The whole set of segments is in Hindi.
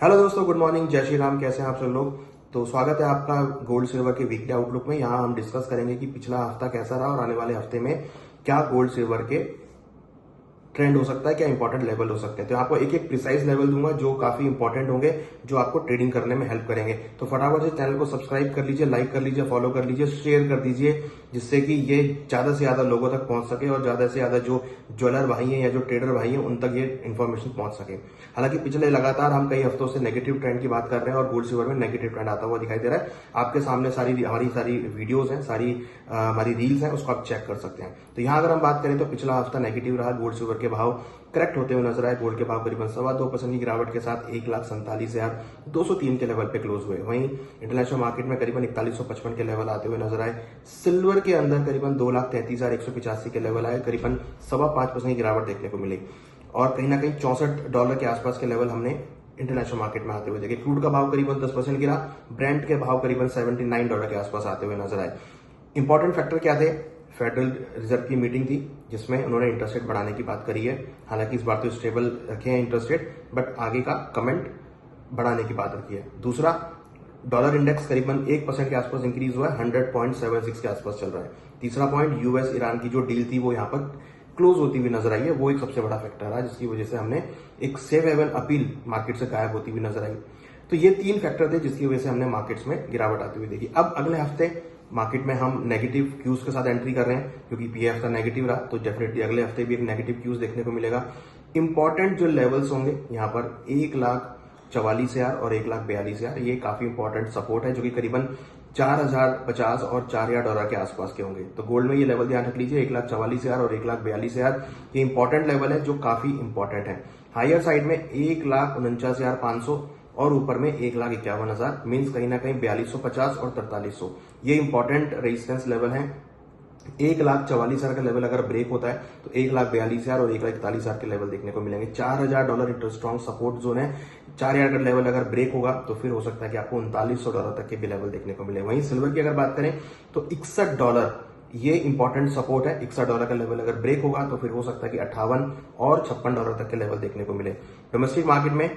हेलो दोस्तों, गुड मॉर्निंग, जय श्री राम। कैसे हैं आप सब लोग। तो स्वागत है आपका गोल्ड सिल्वर के वीकली आउटलुक में। यहाँ हम डिस्कस करेंगे कि पिछला हफ्ता कैसा रहा और आने वाले हफ्ते में क्या गोल्ड सिल्वर के ट्रेंड हो सकता है, क्या इंपॉर्टेंट लेवल हो सकते हैं। तो आपको एक एक प्रिसाइज लेवल दूंगा जो काफी इंपॉर्टेंट होंगे, जो आपको ट्रेडिंग करने में हेल्प करेंगे। तो फटाफट से चैनल को सब्सक्राइब कर लीजिए, लाइक कर लीजिए, फॉलो कर लीजिए, शेयर कर दीजिए, जिससे कि ये ज्यादा से ज्यादा लोगों तक पहुंच सके और ज्यादा से ज्यादा जो ज्वेलर भाई हैं या जो ट्रेडर भाई हैं उन तक ये इन्फॉर्मेशन पहुंच सके। हालांकि पिछले लगातार हम कई हफ्तों से नेगेटिव ट्रेंड की बात कर रहे हैं और गोल्ड सिल्वर में नेगेटिव ट्रेंड आता हुआ दिखाई दे रहा है। आपके सामने हमारी सारी वीडियोज हैं, हमारी रील्स हैं, उसको आप चेक कर सकते हैं। तो यहाँ अगर हम बात करें तो पिछला हफ्ता नेगेटिव रहा। गोल्ड सिल्वर के भाव करेक्ट होते हुए नजर आए। गोल्ड के भाव करीबन 2.25% की गिरावट के साथ 1,47,203 के लेवल पे क्लोज हुए। वहीं इंटरनेशनल मार्केट में करीबन 4155 के लेवल आते हुए नजर आए। सिल्वर के अंदर करीबन 2,33,185 के लेवल आए, करीबन 5.25% की गिरावट देखने को मिली और कहीं ना कहीं $64 के आसपास के लेवल हमने इंटरनेशनल मार्केट में आते हुए देखे। क्रूड का भाव करीबन 10% गिरा, ब्रेंट के भाव करीबन $79 के आसपास आते हुए नजर आए। इंपॉर्टेंट फैक्टर क्या थे? फेडरल रिजर्व की मीटिंग थी जिसमें उन्होंने इंटरेस्ट रेट बढ़ाने की बात करी है। हालांकि इस बार तो स्टेबल रखे हैं इंटरेस्ट रेट, बट आगे का कमेंट बढ़ाने की बात रखी है। दूसरा, डॉलर इंडेक्स करीबन 1% के आसपास इंक्रीज हुआ है, 100.76 के आसपास चल रहा है। तीसरा पॉइंट, यूएस ईरान की जो डील थी वो यहाँ पर क्लोज होती हुई नजर आई है। वो एक सबसे बड़ा फैक्टर रहा जिसकी वजह से हमने एक सेफ हेवन अपील मार्केट से गायब होती हुई नजर आई। तो ये 3 फैक्टर थे जिसकी वजह से हमने मार्केट्स में गिरावट आती हुई देखी। अब अगले हफ्ते मार्केट में हम नेगेटिव क्यूज के साथ एंट्री कर रहे हैं, क्योंकि पिछले हफ्ता नेगेटिव रहा तो डेफिनेटली अगले हफ्ते भी एक नेगेटिव क्यूज देखने को मिलेगा। इंपॉर्टेंट जो लेवल्स होंगे यहाँ पर 1,44,000 और 1,42,000, ये काफी इंपॉर्टेंट सपोर्ट है जो कि करीबन 4,050 और $4,000 के आसपास के होंगे। तो गोल्ड में ये लेवल ध्यान रख लीजिए, 1,44,000 और 1,42,000 ये इंपॉर्टेंट लेवल है जो काफी इंपॉर्टेंट है। हायर साइड में 1,49,500 और ऊपर में 1,51,000 मीन्स कहीं ना कहीं 4,250 और 4,300 ये इंपॉर्टेंट रेजिस्टेंस लेवल है। 1,44,000 का लेवल अगर ब्रेक होता है तो 1,42,000 और 1,41,000 के लेवल देखने को मिलेंगे। $4,000 इंटर स्ट्रॉन्ग सपोर्ट जोन है। 4,000 का लेवल अगर ब्रेक होगा तो फिर हो सकता है कि आपको $3,900 तक के भी लेवल देखने को मिले। वहीं सिल्वर की अगर बात करें तो $61 ये इंपॉर्टेंट सपोर्ट है। $61 का लेवल अगर ब्रेक होगा तो फिर हो सकता है कि 58 और $56 तक के लेवल देखने को मिले। डोमेस्टिक मार्केट में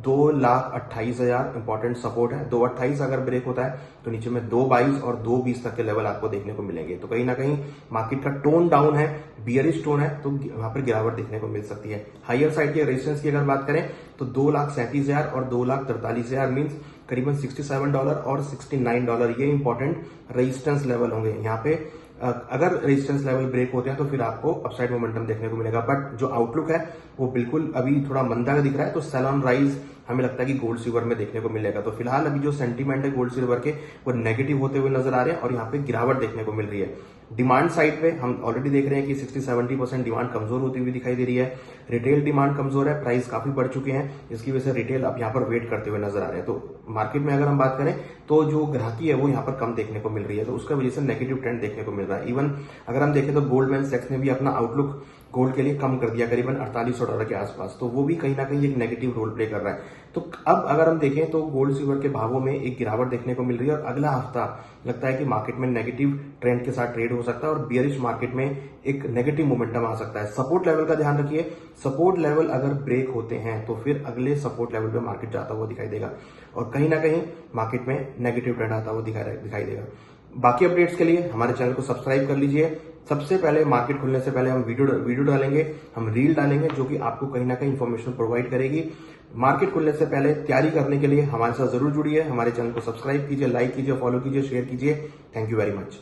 2,28,000 इंपॉर्टेंट सपोर्ट है। 2,28 अगर ब्रेक होता है तो नीचे में 2,22 और 2,20 तक के लेवल आपको देखने को मिलेंगे। तो कहीं ना कहीं मार्केट का टोन डाउन है, बियरिश टोन है, तो वहां पर गिरावट देखने को मिल सकती है। हायर साइड के रेजिस्टेंस की अगर बात करें तो 2,37,000 और 2,43,000 मीन्स करीबन $67 और $69 ये इंपॉर्टेंट रेजिस्टेंस लेवल होंगे। यहाँ पे अगर रेजिस्टेंस लेवल ब्रेक होते हैं तो फिर आपको अपसाइड मोमेंटम देखने को मिलेगा। बट जो आउटलुक है वो बिल्कुल अभी थोड़ा मंदा दिख रहा है, तो सेल ऑन राइज हमें लगता है कि गोल्ड सिल्वर में देखने को मिलेगा। तो फिलहाल अभी जो सेंटीमेंट है गोल्ड सिल्वर के वो नेगेटिव होते हुए नजर आ रहे हैं और यहाँ पे गिरावट देखने को मिल रही है। डिमांड साइड पे हम ऑलरेडी देख रहे हैं कि 60-70% डिमांड कमजोर होती हुई दिखाई दे रही है। रिटेल डिमांड कमजोर है, प्राइस काफी बढ़ चुके हैं, इसकी वजह से रिटेल अब यहाँ पर वेट करते हुए नजर आ रहे हैं। तो मार्केट में अगर हम बात करें तो जो ग्राहकी है वो यहाँ पर कम देखने को मिल रही है, तो उसका वजह से नेगेटिव ट्रेंड देखने को मिल रहा है। इवन अगर हम देखें तो गोल्डमैन सैक्स ने भी अपना आउटलुक गोल्ड के लिए कम कर दिया, करीबन $4,800 के आसपास, तो वो भी कहीं ना कहीं एक नेगेटिव रोल प्ले कर रहा है। तो अब अगर हम देखें तो गोल्ड सिल्वर के भावों में एक गिरावट देखने को मिल रही है और अगला हफ्ता लगता है कि मार्केट में नेगेटिव ट्रेंड के साथ ट्रेड हो सकता है और बियरिश मार्केट में एक नेगेटिव मोमेंटम आ सकता है। सपोर्ट लेवल का ध्यान रखिए, सपोर्ट लेवल अगर ब्रेक होते हैं तो फिर अगले सपोर्ट लेवल पे मार्केट जाता हुआ दिखाई देगा और कहीं ना कहीं मार्केट में नेगेटिव ट्रेंड आता हुआ दिखाई देगा। बाकी अपडेट्स के लिए हमारे चैनल को सब्सक्राइब कर लीजिए। सबसे पहले मार्केट खुलने से पहले हम वीडियो डालेंगे, हम रील डालेंगे जो कि आपको कहीं ना कहीं इंफॉर्मेशन प्रोवाइड करेगी। मार्केट खुलने से पहले तैयारी करने के लिए हमारे साथ जरूर जुड़िए। हमारे चैनल को सब्सक्राइब कीजिए, लाइक कीजिए, फॉलो कीजिए, शेयर कीजिए। Thank you very much.